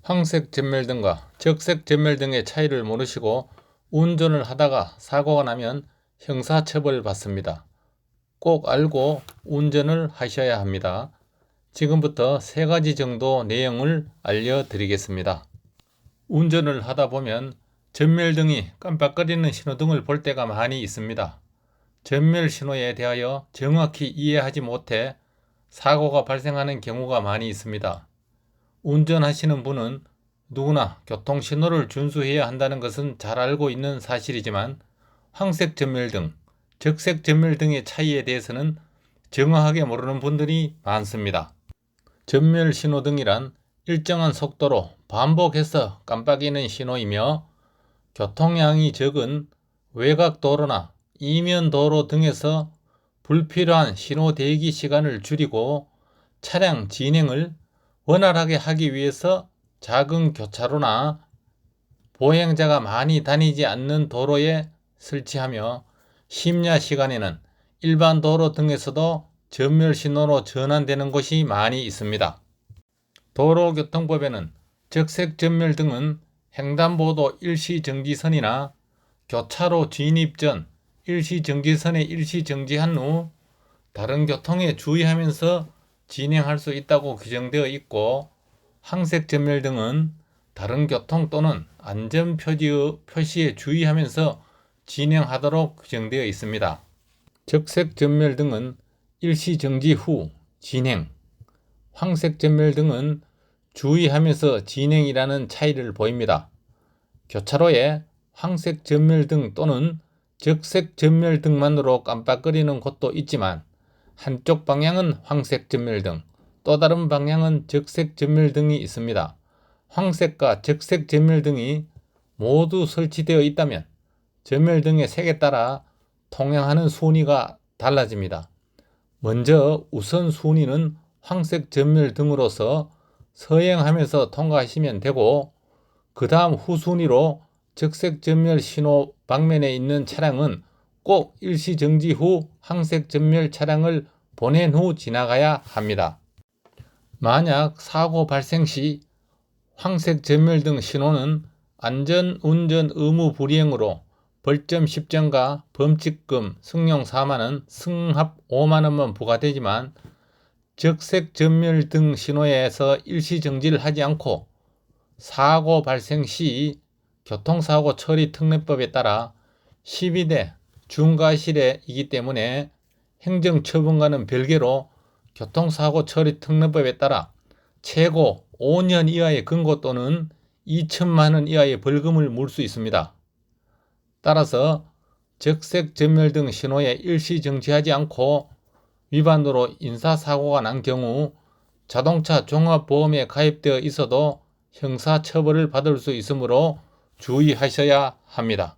황색 전멸등과 적색 전멸등의 차이를 모르시고 운전을 하다가 사고가 나면 형사처벌 받습니다. 꼭 알고 운전을 하셔야 합니다. 지금부터 3가지 정도 내용을 알려드리겠습니다. 운전을 하다 보면 전멸등이 깜빡거리는 신호등을 볼 때가 많이 있습니다. 전멸 신호에 대하여 정확히 이해하지 못해 사고가 발생하는 경우가 많이 있습니다. 운전하시는 분은 누구나 교통신호를 준수해야 한다는 것은 잘 알고 있는 사실이지만 황색 전멸등, 적색 전멸등의 차이에 대해서는 정확하게 모르는 분들이 많습니다. 전멸신호등이란 일정한 속도로 반복해서 깜빡이는 신호이며 교통량이 적은 외곽도로나 이면도로 등에서 불필요한 신호 대기 시간을 줄이고 차량 진행을 원활하게 하기 위해서 작은 교차로나 보행자가 많이 다니지 않는 도로에 설치하며 심야 시간에는 일반 도로 등에서도 전멸신호로 전환되는 곳이 많이 있습니다. 도로교통법에는 적색 전멸등은 횡단보도 일시정지선이나 교차로 진입 전 일시정지선에 일시정지한 후 다른 교통에 주의하면서 진행할 수 있다고 규정되어 있고, 황색 전멸등은 다른 교통 또는 안전표시에 주의하면서 진행하도록 규정되어 있습니다. 적색 전멸등은 일시정지 후 진행, 황색 전멸등은 주의하면서 진행이라는 차이를 보입니다. 교차로에 황색 전멸등 또는 적색 전멸등만으로 깜빡거리는 곳도 있지만 한쪽 방향은 황색 전멸등, 또 다른 방향은 적색 전멸등이 있습니다. 황색과 적색 전멸등이 모두 설치되어 있다면 전멸등의 색에 따라 통행하는 순위가 달라집니다. 먼저 우선순위는 황색 전멸등으로서 서행하면서 통과하시면 되고, 그 다음 후순위로 적색 전멸 신호 방면에 있는 차량은 꼭 일시정지 후 황색 전멸 차량을 보낸 후 지나가야 합니다. 만약 사고 발생 시 황색 전멸등 신호는 안전운전 의무 불이행으로 벌점 10점과 범칙금 승용 4만원, 승합 5만원만 부과되지만, 적색 전멸등 신호에서 일시정지를 하지 않고 사고 발생 시 교통사고 처리 특례법에 따라 12대 중과실이기 때문에 행정처분과는 별개로 교통사고 처리 특례법에 따라 최고 5년 이하의 금고 또는 2천만 원 이하의 벌금을 물 수 있습니다. 따라서 적색 전멸등 신호에 일시정지하지 않고 위반으로 인사사고가 난 경우 자동차 종합보험에 가입되어 있어도 형사처벌을 받을 수 있으므로 주의하셔야 합니다.